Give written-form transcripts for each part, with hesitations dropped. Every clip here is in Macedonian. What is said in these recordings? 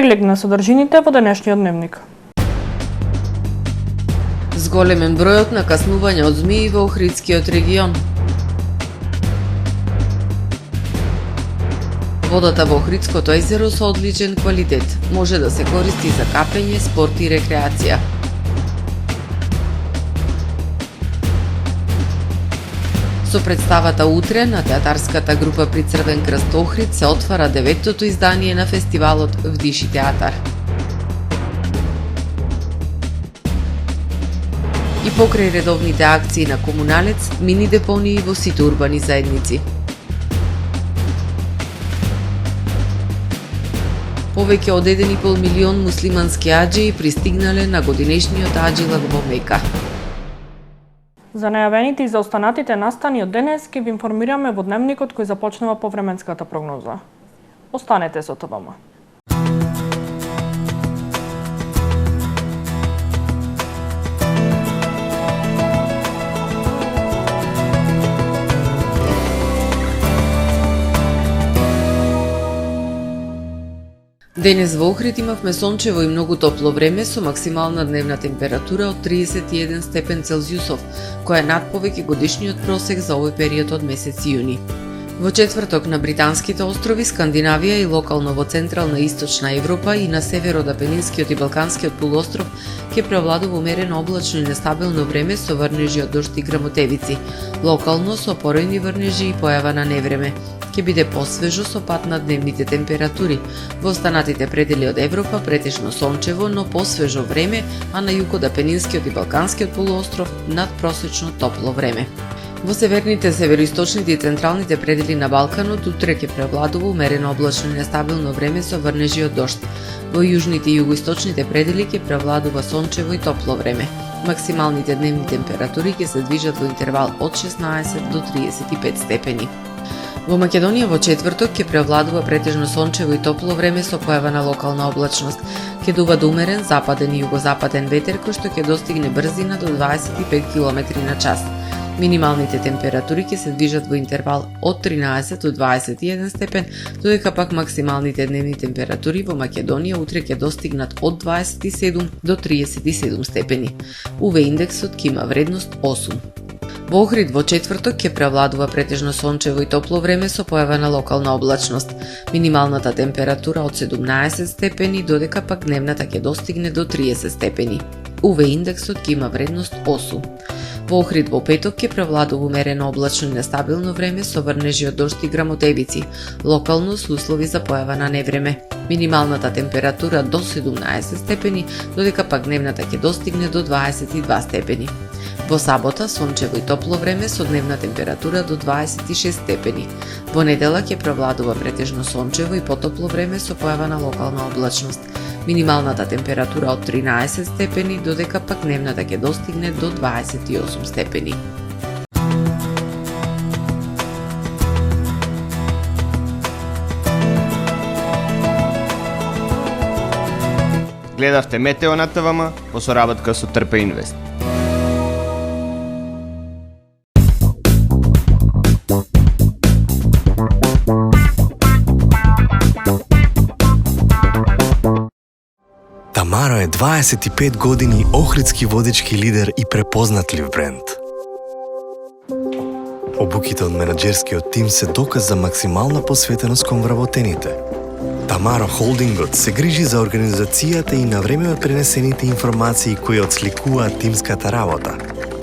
Преглед на содржините во денешниот дневник. Зголемен бројот на каснувања од змии во Охридскиот регион. Водата во Охридското езеро со одличен квалитет. Може да се користи за капење, спорт и рекреација. Со представата утре на театарската група при Црвен крст Охрид се отвара 9-тото издание на фестивалот Вдиши театар. И покрај редовните акции на Комуналец, мини депонии во сите урбани заедници. Повеќе од 1,5 милион муслимански аџии пристигнале на годинешниот аџилак во Мека. За најавените и за останатите настани од денес ќе ви информираме во дневникот кој започнува по временската прогноза. Останете со ТВМ. Денес во Охрид имавме сончево и многу топло време со максимална дневна температура од 31 степен Целзиусов, која е над повеќе годишниот просек за овој период од месец јуни. Во четврток на Британските острови, Скандинавија и локално во Централна и Источна Европа и на север од Апенинскиот и Балканскиот полуостров ќе преовладува умерено облачно и нестабилно време со врнежи од дожд и грмотевици, локално со поројни врнежи и појава на невреме. Ќе биде посвежо со пад на дневните температури. Во останатите предели од Европа претежно сончево, но посвежо време, а на југ од Апенинскиот и Балканскиот полуостров надпросечно топло време. Во северните, североисточните и централните предели на Балканот утре ќе преовладува умерено облачно и нестабилно време со врнежи од дожд. Во јужните и југоисточните предели ќе преовладува сончево и топло време. Максималните дневни температури ќе се движат во интервал од 16 до 35 степени. Во Македонија во четврток ќе преовладува претежно сончево и топло време со појава на локална облачност. Ќе дува умерен западен и југозападен ветер кој што ќе достигне брзина до 25 км на час. Минималните температури ќе се движат во интервал од 13 до 21 степен, додека пак максималните дневни температури во Македонија утре ќе достигнат од 27 до 37 степени. УВ индексот ќе има вредност 8. Во Охрид во четврток ќе преовладува претежно сончево и топло време со појава на локална облачност. Минималната температура од 17 степени, додека пак дневната ќе достигне до 30 степени. УВ индексот ќе има вредност 8. Во Охрид во петок ќе преовладува умерено облачно и нестабилно време со врнежи од дожд и грмотевици, локално со услови за појава на невреме. Минималната температура до 17 степени, додека пак дневната ќе достигне до 22 степени. Во сабота сончево и топло време со дневна температура до 26 степени. Во недела ќе преовладува претежно сончево и потопло време со појава на локална облачност. Минималната температура од 13 степени, додека пак дневната ќе достигне до 28 степени. Гледавте Метео на ТВМ во соработка со Трпе Инвест. Тамаро е 25 години охридски водечки лидер и препознатлив бренд. Обуките од менаџерскиот тим се доказ за максимална посветеност кон вработените. Тамаро Холдингот се грижи за организацијата и на време пренесените информации кои отсликуваат тимската работа.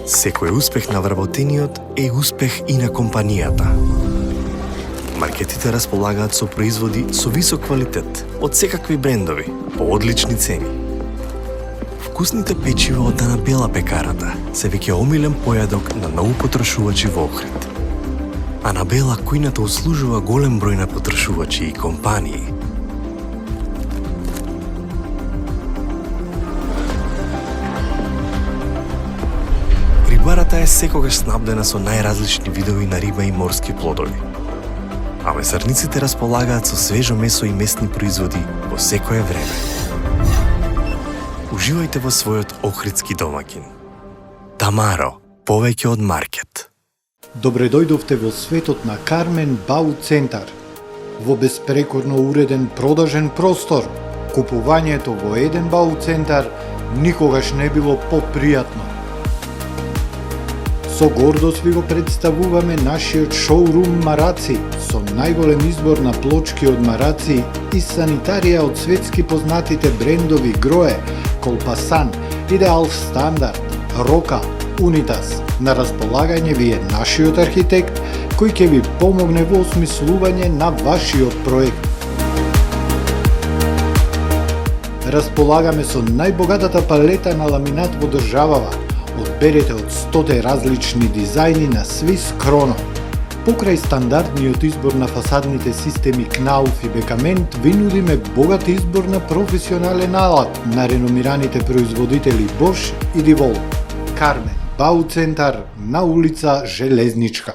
Секој успех на вработениот е успех и на компанијата. Маркетите располагаат со производи со висок квалитет од секакви брендови по одлични цени. Вкусните печива од Анабела пекарата се веќе омилен појадок на многу потрошувачи во Охрид. Анабела кујната услужува голем број на потрошувачи и компании. Рибарата е секогаш снабдена со најразлични видови на риба и морски плодови. А месарниците располагаат со свежо месо и месни производи во секое време. Уживајте во својот охридски домакин. Тамаро, повеќе од маркет. Добре дојдовте во светот на Кармен Бау Центар. Во беспрекорно уреден продажен простор, Купувањето во еден бауцентар никогаш не било попријатно. Со гордост ви го представуваме нашиот шоурум Мараци, со најголем избор на плочки од мараци и санитарија од светски познатите брендови Грое, Колпасан, Идеал Стандард, Рока, Унитас. На располагање ви е нашиот архитект, кој ќе ви помогне во осмислување на вашиот проект. Располагаме со најбогатата палета на ламинат во државава. Одберете од 100 различни дизајни на Swiss Chrono. Покрај стандардниот избор на фасадните системи Knauf и Бекамент, ви нудиме богат избор на професионален алат на реномираните производители Bosch и Divol. Кармен Бауцентар на улица Железничка.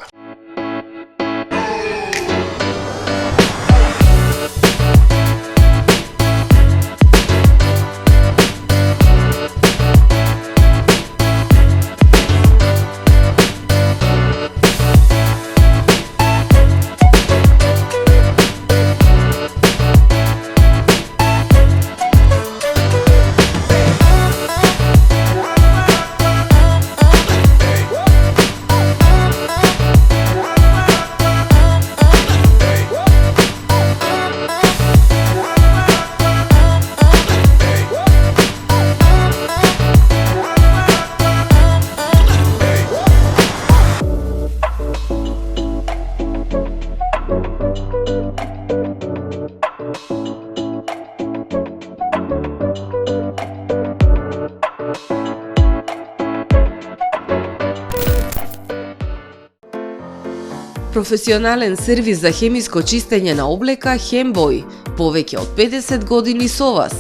Професионален сервис за хемиско чистење на облека Хембој, повеќе од 50 години со вас.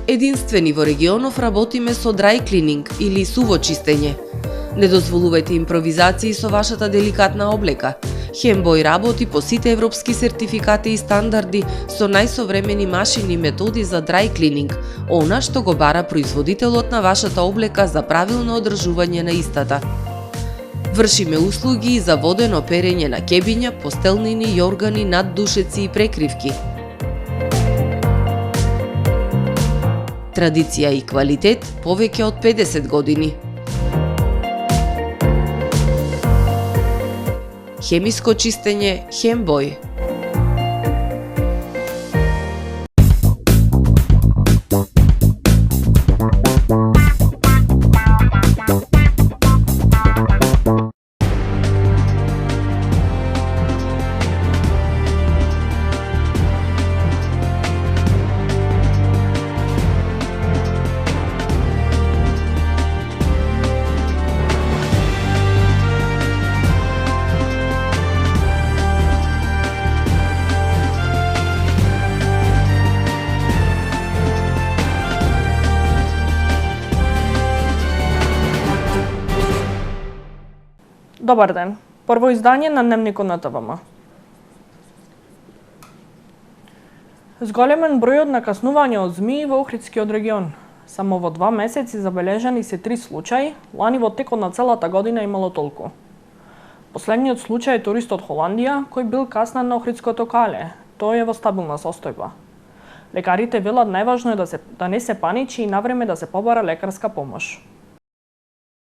Единствени во регионов работиме со dry cleaning или суво чистење. Не дозволувајте импровизации со вашата деликатна облека. Хембој работи по сите европски сертификати и стандарди со најсовремени машини и методи за dry cleaning, она што го бара производителот на вашата облека за правилно одржување на истата. Вршиме услуги за водено перење на кебиња, постелнини, јоргани, наддушеци и прекривки. Традиција и квалитет повеќе од 50 години. Хемиско чистење Хембој. Добар ден. Прво издание на Дневникот на ТВМ. Зголемен бројот на каснувања од змии во Охридскиот регион. Само во 2 месеци забележани се 3 случаи, лани во текот на целата година имало толку. Последниот случај е турист од Холандија, кој бил каснан на Охридското кале. Тој е во стабилна состојба. Лекарите велат најважно е да не се паничи и навреме да се побара лекарска помош.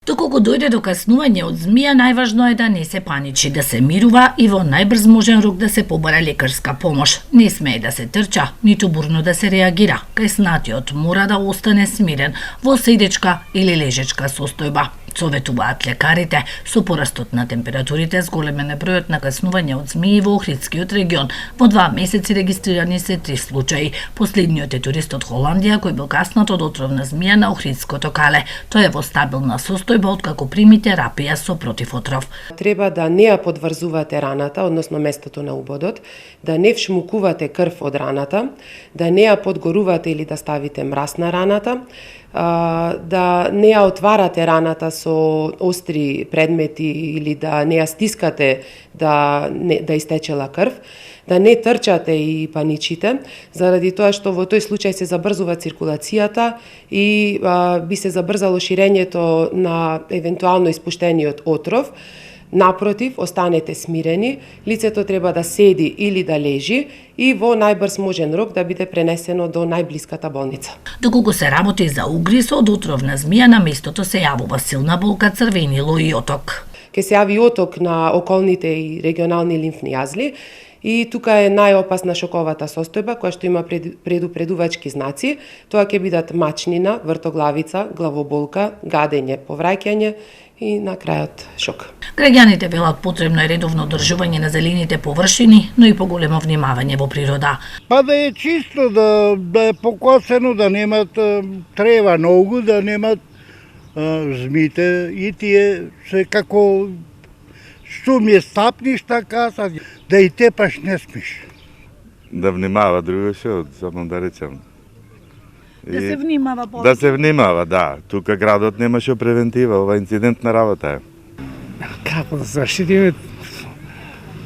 Доколку дојде до каснување од змија, најважно е да не се паничи, да се мирува и во најбрз можен рок да се побара лекарска помош. Не смее да се трча, ниту бурно да се реагира. Каснатиот мора да остане смирен во седечка или лежечка состојба. Советуваат лекарите. Со порастот на температурите зголемен е бројот на каснувања од змии во Охридскиот регион. Во 2 месеци регистрирани се 3 случаи. Последниот е турист од Холандија кој бил каснат од отровна змија на Охридското кале. Тој е во стабилна состојба откако прими терапија со противотров. Треба да не ја подврзувате раната, односно местото на убодот, да не вшмукувате крв од раната, да не ја подгорувате или да ставите мраз на раната, да не ја отварате раната со остри предмети или да не ја стискате да истечела крв, да не трчате и паничите, заради тоа што во тој случај се забрзува циркулацијата и би се забрзало ширењето на евентуално испуштениот отров. Напротив, останете смирени, лицето треба да седи или да лежи и во најбрз можен рок да биде пренесено до најблиската болница. Доколку се работи за угриз од отровна змија, на местото се јавува силна болка, црвенило и оток. Ке се јави оток на околните и регионални лимфни јазли и тука е најопасна шоковата состојба која што има предупредувачки знаци. Тоа ќе бидат мачнина, вртоглавица, главоболка, гадење, повраќање и на крајот шок. Граѓаните велат потребно е редовно одржување на зелените површини, но и поголемо внимавање во природа. Па да е чисто, да е покосено, да немат трева многу, да немат змите и тие се како што ми стапниш така, да и тепаш не смиш. Да внимава, друго што, само да речем. Да се внимава повеќе. Да се внимава, да. Тука градот немаше превентива, ова инцидентна работа е. Како да се заштитиме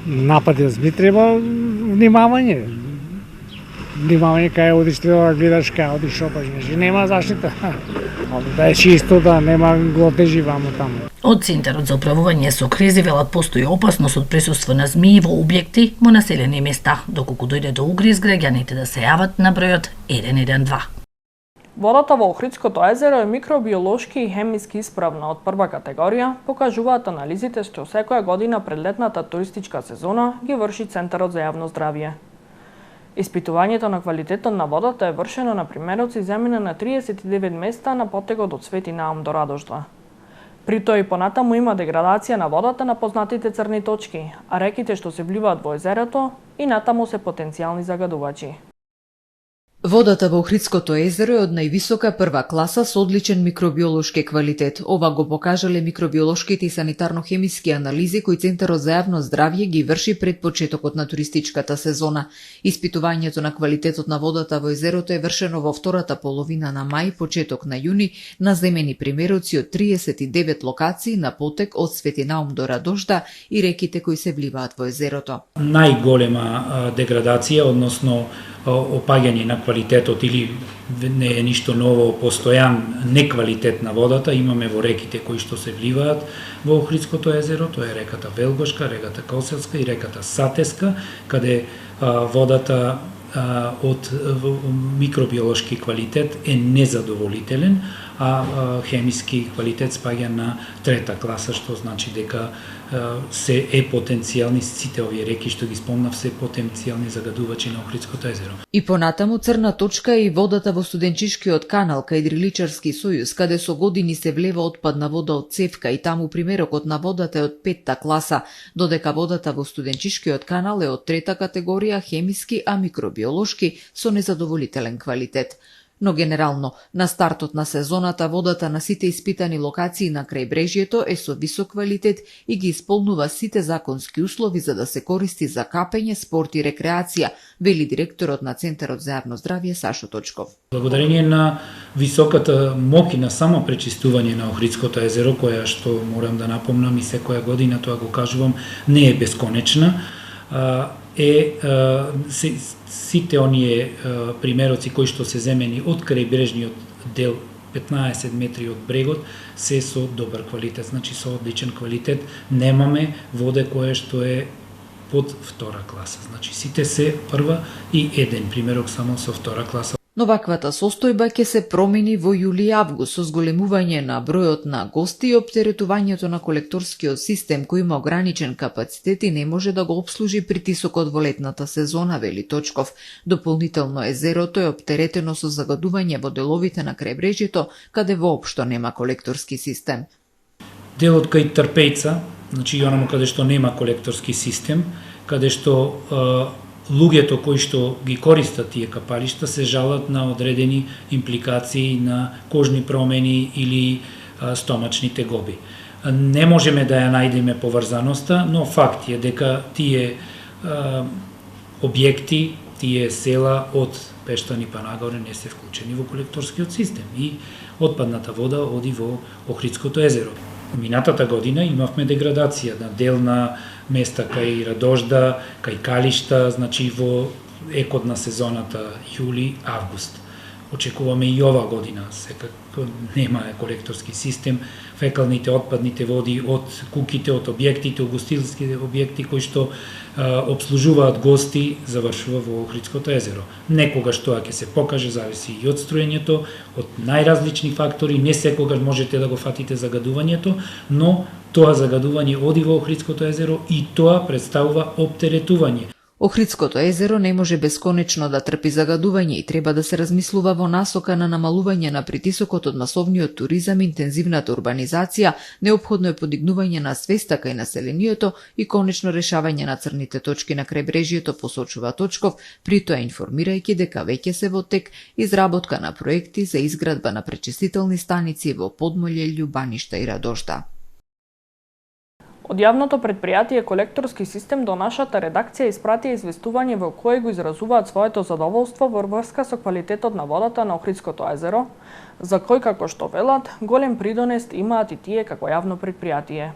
напади зми треба внимавање. Внимавање кај одиш, треба да гледаш кај одиш, шопаш, нема заштита. Да е чисто, да нема глотежи вамо таму. Од Центарот за управување со кризи велат постои опасност од присуство на змии во објекти во населени места, доколку дојде до угриз, граѓаните да се јават на бројот 112. Водата во Охридското езеро е микробиолошки и хемиски исправна од прва категорија, покажуваат анализите што секоја година пред летната туристичка сезона ги врши Центарот за јавно здравје. Испитувањето на квалитетот на водата е вршено на примероци земјина на 39 места на потегот од Свети Наум до Радожда. При тоа и понатаму има деградација на водата на познатите црни точки, а реките што се вливаат во езерото и натаму се потенцијални загадувачи. Водата во Охридското езеро е од највисока прва класа со одличен микробиолошки квалитет. Ова го покажале микробиолошките и санитарно-хемиски анализи кои Центарот за јавно здравје ги врши пред почетокот на туристичката сезона. Испитувањето на квалитетот на водата во езерото е вршено во втората половина на мај, почеток на јуни, на земени примероци од 39 локации на потек од Свети Наум до Радожда и реките кои се вливаат во езерото. Најголема деградација, односно опаѓање на квалитетот или не е ништо ново, постојан неквалитет на водата имаме во реките кои што се вливаат во Охридското езеро, тоа е реката Велгошка, реката Коселска и реката Сатеска, каде водата од микробиолошки квалитет е незадоволителен, а хемиски квалитет спаѓа на трета класа, што значи дека се е потенцијални, сите овие реки што ги спомнав, се потенцијални загадувачи на Охридското езеро. И понатаму црна точка е и водата во студенчишкиот канал кај Дриличарски сојуз, каде со години се влева отпадна вода од цевка и таму примерокот на водата е од 5-та класа, додека водата во студенчишкиот канал е од 3-та категорија хемиски, а микробиолошки со незадоволителен квалитет. Но генерално, на стартот на сезоната водата на сите испитани локации на крајбрежјето е со висок квалитет и ги исполнува сите законски услови за да се користи за капење, спорт и рекреација, вели директорот на Центарот за јавно здравје Сашо Точков. Благодарение на високата моќ на само пречистување на Охридското езеро, која што морам да напомнам и секоја година тоа го кажувам, не е бесконечна, сите оние примероци кои што се земени од крајбрежниот дел 15 метри од брегот се со добар квалитет, значи со одличен квалитет. Немаме вода која што е под втора класа, значи сите се прва и еден примерок само со втора класа. Но ваквата состојба ќе се промени во јули и август со зголемување на бројот на гости и оптеретувањето на колекторскиот систем кој има ограничен капацитет и не може да го обслужи притисокот во летната сезона, вели Точков. Дополнително езерото е оптеретено со загадување во деловите на крајбрежјето каде воопшто нема колекторски систем. Делот кај Трпејца, значи онаму каде што нема колекторски систем, каде што луѓето кои што ги користат тие капалишта се жалат на одредени импликации на кожни промени или стомачни тегоби. Не можеме да ја најдеме поврзаноста, но факт е дека тие објекти, тие села од Пештани па нагоре не се вклучени во колекторскиот систем и отпадната вода оди во Охридското езеро. Минатата година имавме деградација на дел на места кај Радожда, кај Калишта, значи во екот на сезоната јули-август. очекуваме и ова година, секако нема колекторски систем, фекалните, отпадните води од куќите, од објектите, угостителски објекти кои што обслужуваат гости, завршува во Охридското езеро. Некогаш тоа ќе се покаже, зависи и од струењето, од најразлични фактори, не секогаш можете да го фатите загадувањето, но тоа загадување оди во Охридското езеро и тоа представува оптеретување. Охридското езеро не може бесконечно да трпи загадување и треба да се размислува во насока на намалување на притисокот од масовниот туризам, интензивната урбанизација, неопходно е подигнување на свеста кај населението и конечно решавање на црните точки на крајбрежјето, посочува Точков, при тоа информирајќи дека веќе се во тек изработка на проекти за изградба на пречистителни станици во Подмолје, Љубаништа и Радожда. Од јавното предпријатие Колекторски систем до нашата редакција испратија известување во кое го изразуваат своето задоволство во врска со квалитетот на водата на Охридското езеро, за кој, како што велат, голем придонес имаат и тие како јавно предпријатие.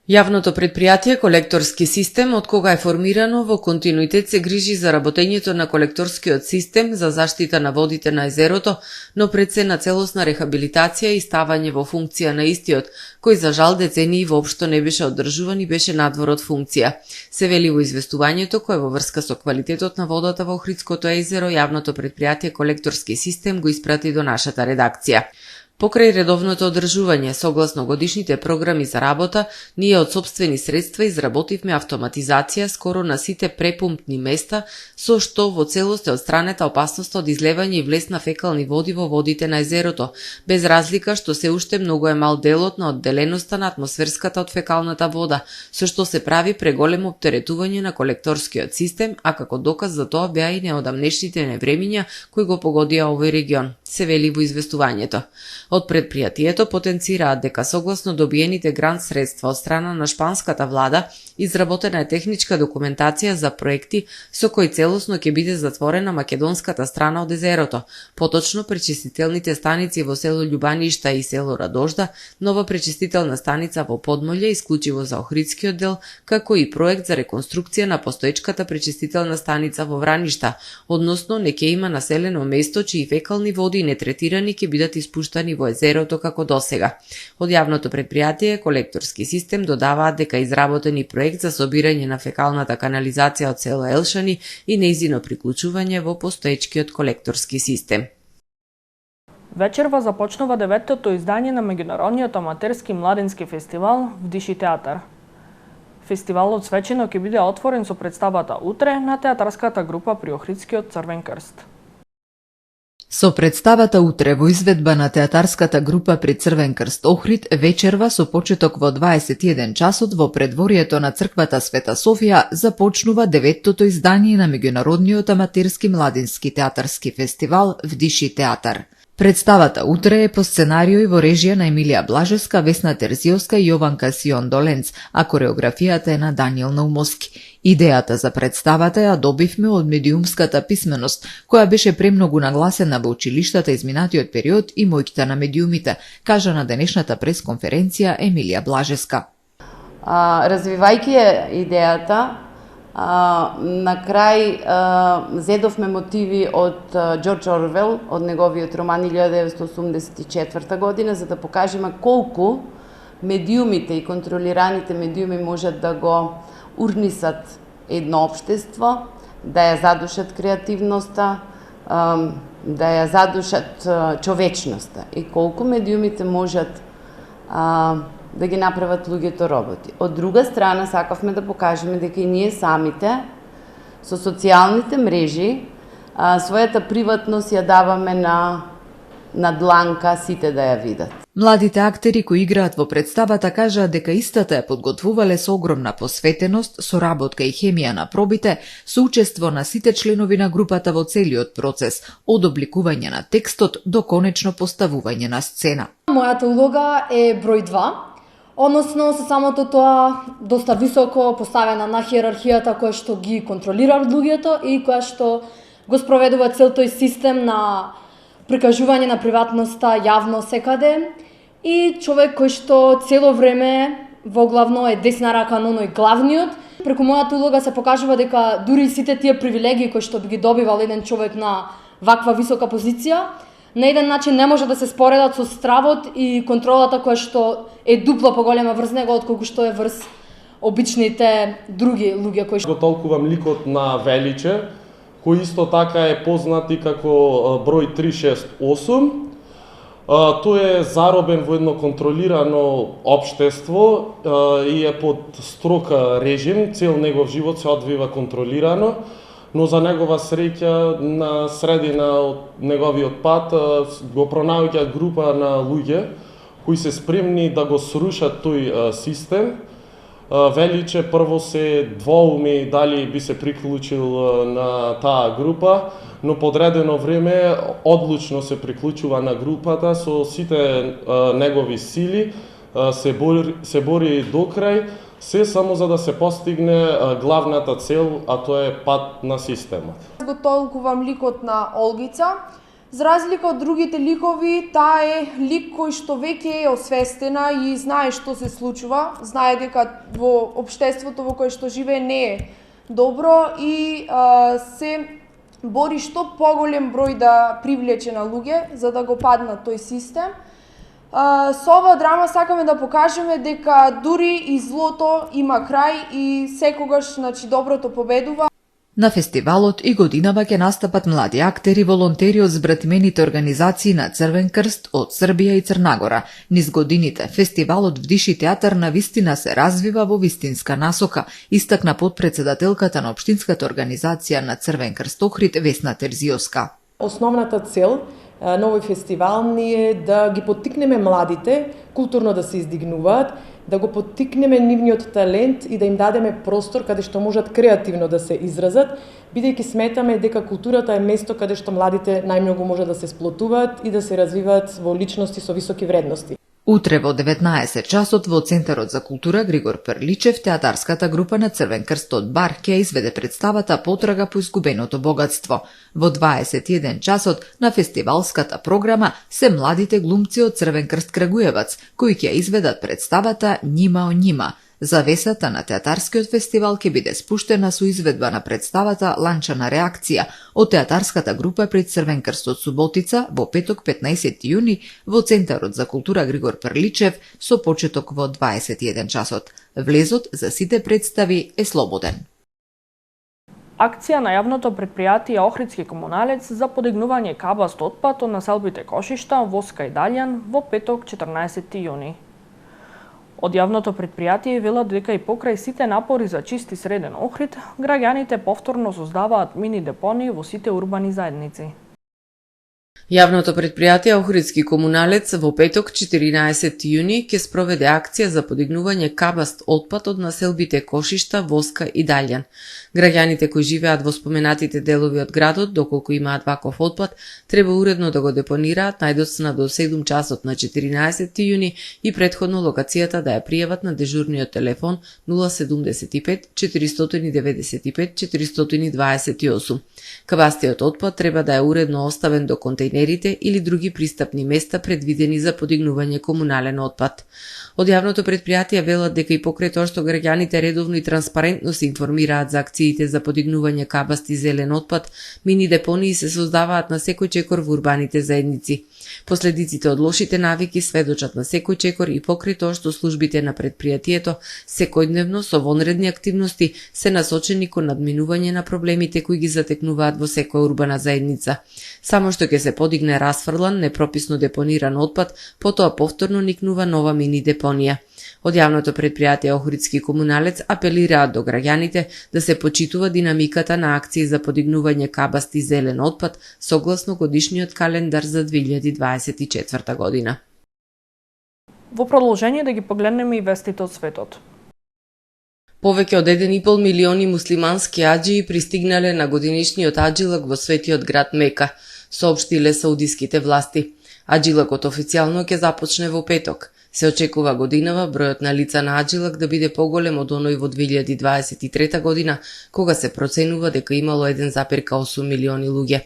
Јавното предпријатие Колекторски систем, од кога е формирано, во континуитет се грижи за работењето на колекторскиот систем за заштита на водите на езерото, но пред се на целосна рехабилитација и ставање во функција на истиот, кој за жал децении воопшто не беше одржуван и беше надвор од функција. Се вели во известувањето кое во врска со квалитетот на водата во Охридското езеро, јавното предпријатие Колекторски систем го испрати до нашата редакција. Покрај редовното одржување, согласно годишните програми за работа, ние од сопствени средства изработивме автоматизација скоро на сите препумпни места, со што во целост е отстранета опасноста од излевање и влез на фекални води во водите на езерото, без разлика што се уште многу е мал делот на одделеноста на атмосферската од фекалната вода, со што се прави преголемо оптеретување на колекторскиот систем, а како доказ за тоа беа и неодамнешните невремиња кои го погодија овој регион, се вели во известувањето. Од предпријатието потенцираат дека согласно добиените грант средства од страна на шпанската влада, изработена е техничка документација за проекти со кои целосно ќе биде затворена македонската страна од езерото, поточно пречистителните станици во село Љубаништа и село Радожда, нова пречистителна станица во Подмолје исклучиво за Охридскиот дел, како и проект за реконструкција на постоечката пречистителна станица во Враништа, односно не ќе има населено место чии фекални води нетретирани ќе бидат испуштани во езерото како досега. Од јавното предпријатие Колекторски систем додаваат дека изработен и проект за собирање на фекалната канализација од село Елшани и нејзино приклучување во постоечкиот колекторски систем. Вечерва започнува 9-тото издање на меѓународниот аматерски младински фестивал Вдиши театар. Фестивалот свечено ќе биде отворен со представата утре на театарската група при Охридскиот Црвен крст. Со представата утре во изведба на театарската група при Црвен крст Охрид вечерва со почеток во 21 часот во предворието на црквата Света Софија започнува 9-тото издание на меѓународниот аматерски младински театарски фестивал Вдиши театар. Представата утре е по сценарио и во режија на Емилија Блажевска, Весна Терзиовска и Јованка Сион Доленц, а кореографијата е на Даниел Наумовски. Идејата за представата ја добивме од медиумската писменост, која беше премногу нагласена во училиштата изминатиот период и моќта на медиумите, кажа на денешната пресконференција Емилија Блажевска. Развивајќи идејата, на крај зедовме мотиви од Џорџ Орвел, од неговиот роман 1984 година, за да покажеме колку медиумите и контролираните медиуми можат да го урнисат едно општество, да ја задушат креативноста, да ја задушат човечноста и колку медиумите можат да ги направат луѓето роботи. Од друга страна, сакавме да покажеме дека и ние самите, со социјалните мрежи, својата приватност ја даваме на дланка сите да ја видат. Младите актери кои играат во представата кажаат дека истата ја подготвувале со огромна посветеност, соработка и хемија на пробите, со учество на сите членови на групата во целиот процес, од обликување на текстот до конечно поставување на сцена. Мојата улога е број 2, односно со самото тоа доста високо поставена на хиерархијата која што ги контролира луѓето и која што го спроведува цел тој систем на прикажување на приватноста јавно секаде и човек кој што цело време воглавно е десна рака на оној главниот. Преку мојата улога се покажува дека дури сите тие привилегии кои што би ги добивал еден човек на ваква висока позиција, на еден начин не може да се споредат со стравот и контролата која што е дупло поголема врз него отколку што е врз обичните други луѓе кои го толкувам ликот на Величе, кој исто така е познат и како број 368. Тој е заробен во едно контролирано општество и е под строг режим, цел негов живот се одвива контролирано, но за негова среќа на средина од неговиот пат го пронаоѓа група на луѓе кои се спремни да го срушат тој систем. Величе прво се двоуми дали би се приклучил на таа група, но подредено време одлучно се приклучува на групата со сите негови сили, се бори до крај, се само за да се постигне главната цел, а тоа е пат на системот. Го толкувам ликот на Олгица. За разлика од другите ликови, таа е лик кој што веќе е освестена и знае што се случува, знае дека во општеството во кое што живее не е добро и се бори што поголем број да привлече на луѓе за да го паднат тој систем. Со оваа драма сакаме да покажеме дека дури и злото има крај и секогаш доброто победува. На фестивалот и годинава ќе настапат млади актери, волонтери од збратимените организации на Црвен крст од Србија и Црнагора. Низ годините, фестивалот Вдиши театар на вистина се развива во вистинска насока, истакна подпредседателката на Општинската организација на Црвен крст Охрид Весна Терзиовска. Основната цел на овој фестивал ни е да ги поттикнеме младите културно да се издигнуваат, да го поттикнеме нивниот талент и да им дадеме простор каде што можат креативно да се изразат, бидејќи сметаме дека културата е место каде што младите најмногу може да се сплотуваат и да се развиваат во личности со високи вредности. Утре во 19 часот во Центарот за култура Григор Перличев, театарската група на Црвен крст од Бар ќе изведе представата Потрага по изгубеното богатство. Во 21 часот на фестивалската програма се младите глумци од Црвен крст Крагуевац, кои ќе изведат представата Њима о њима. Завесата на театарскиот фестивал ќе биде спуштена со изведба на представата Ланчана реакција од театарската група пред Црвен крст од Суботица во петок 15 јуни во Центарот за култура Григор Перличев со почеток во 21 часот. Влезот за сите представи е слободен. Акција на јавното предпријатие Охридски комуналец за подигнување кабаст отпад од населбите Кошишта, Воска и Далјан во петок 14 јуни. Од јавното предпријатие велат дека и покрај сите напори за чист и среден Охрид, граѓаните повторно создаваат мини депонии во сите урбани заедници. Јавното предпријатие Охридски комуналец во петок 14 јуни ќе спроведе акција за подигнување кабаст отпад од населбите Кошишта, Воска и Далјан. Граѓаните кои живеат во споменатите делови од градот, доколку имаат ваков отпад, треба уредно да го депонираат најдоцна до 7 часот на 14 јуни и претходно локацијата да ја пријават на дежурниот телефон 075 495 428. Кабастиот отпад треба да е уредно оставен до контејнерите или други пристапни места предвидени за подигнување комунален отпад. Од јавното предпријатие велат дека и покрај тоа што граѓаните редовно и транспарентно се информираат за акциите за подигнување кабаст и зелен отпад, мини депонии се создаваат на секој чекор во урбаните заедници. Последиците од лошите навики сведочат на секој чекор и покрај тоа што службите на предпријатието секојдневно со вонредни активности се насочени кон надминување на проблемите кои ги затекнуваат во секоја урбана заедница. Само што ќе се подигне расфрлан, непрописно депониран отпад, потоа повторно никнува нова мини депонија. Од јавното предпријатие Охридски комуналец апелираат до граѓаните да се почитува динамиката на акции за подигнување кабаст и зелен отпад согласно годишниот календар за 2024 година. Во продолжение да ги погледнеме и вестите од светот. Повеќе од 1,5 милиони муслимански аџии пристигнале на годинишниот аджилак во светиот град Мека, соопштиле саудиските власти. Аджилакот официјално ќе започне во петок. Се очекува годинава бројот на лица на аджилак да биде поголем од оној во 2023 година, кога се проценува дека имало 1,8 милиони луѓе.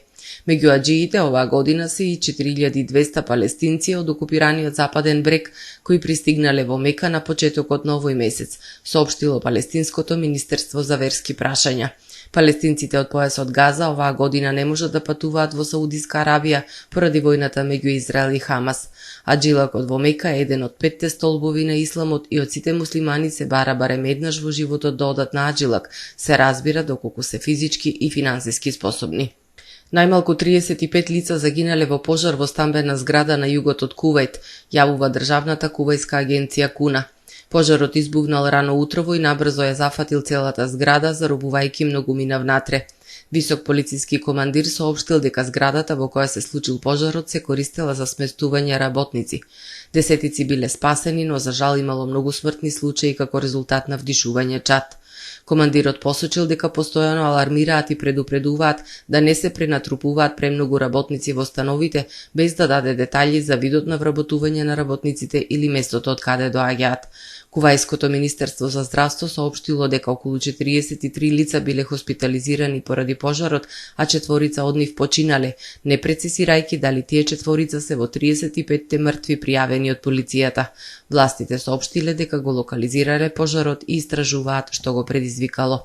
Меѓу аџиите оваа година се и 4200 палестинци од окупираниот Западен брег, кои пристигнале во Мека на почетокот на овој месец, соопштило Палестинското министерство за верски прашања. Палестинците од појасот Газа оваа година не можат да патуваат во Саудиска Арабија поради војната меѓу Израел и Хамас, а джилакот во Мека е еден од 5 столбови на исламот и од сите муслимани се бара барем еднаш во животот да одат на аджилак, се разбира доколку се физички и финансиски способни. Најмалку 35 лица загинале во пожар во стамбена зграда на југот од Кувајт, јавува државната кувајска агенција КУНА. Пожарот избувнал рано утрово и набрзо ја зафатил целата зграда, заробувајќи многумина внатре. Висок полициски командир соопштил дека зградата во која се случил пожарот се користела за сместување работници. Десетици биле спасени, но за жал имало многу смртни случаи како резултат на вдишување чад. Командирот посочил дека постојано алармираат и предупредуваат да не се пренатрупуваат премногу работници во становите, без да даде детаљи за видот на вработување на работниците или местото од каде доаѓаат. Кувајското министерство за здравство соопштило дека околу 43 лица биле хоспитализирани поради пожарот, а 4 од нив починале, не прецизирајќи дали тие 4 се во 35 мртви пријавени од полицијата. Властите соопштиле дека го локализирале пожарот и истражуваат што го предизвикало.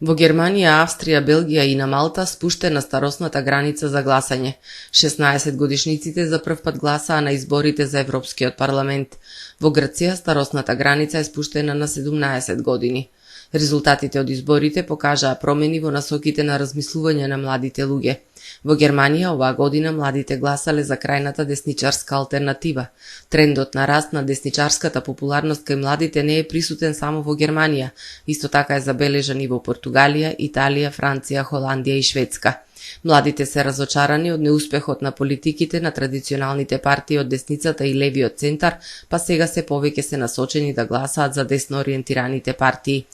Во Германија, Австрија, Белгија и на Малта спуштена старосната граница за гласање. 16 годишниците за прв пат гласаа на изборите за Европскиот парламент. Во Грција старосната граница е спуштена на 17 години. Резултатите од изборите покажаа промени во насоките на размислување на младите луѓе. Во Германија оваа година младите гласале за крајната десничарска алтернатива. Трендот на раст на десничарската популарност кај младите не е присутен само во Германија, исто така е забележан и во Португалија, Италија, Франција, Холандија и Шведска. Младите се разочарани од неуспехот на политиките на традиционалните партии од десницата и левиот центар, па сега се повеќе се насочени да гласаат за десно ориентираните партии.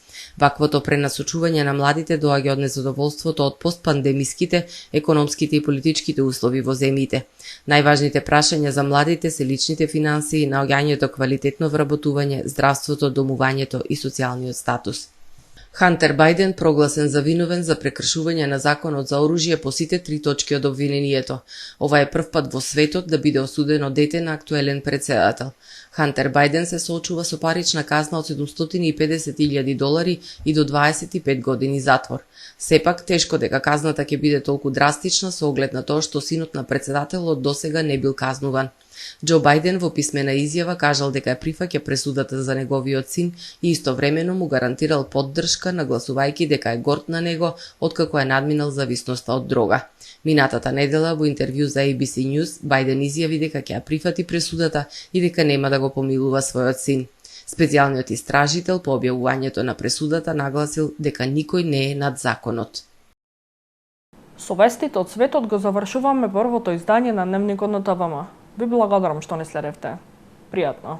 Ваквото пренасочување на младите доаѓа од незадоволството од постпандемиските, економските и политичките услови во земјите. Најважните прашања за младите се личните финансии, наоѓањето квалитетно вработување, здравството, домувањето и социјалниот статус. Хантер Бајден прогласен за виновен за прекршување на законот за оружје по сите 3 точки од обвинението. Ова е прв пат во светот да биде осудено дете на актуелен претседател. Хантер Бајден се соочува со парична казна од $750,000 и до 25 години затвор. Сепак, тешко дека казната ќе биде толку драстична со оглед на тоа што синот на претседателот досега не бил казнуван. Џо Бајден во писмена изјава кажал дека прифаќа пресудата за неговиот син и истовремено му гарантирал поддршка, нагласувајќи дека е горд на него откако е надминал зависноста од дрога. Минатата недела во интервју за ABC News, Бајден изјави дека ќе ја прифати пресудата и дека нема да го помилува својот син. Специјалниот истражител по објавувањето на пресудата нагласил дека никој не е над законот. Со вестите од светот го завршуваме првото издание на Дневникот на ТВМ. Ви благодарам што не следевте. Пријатно.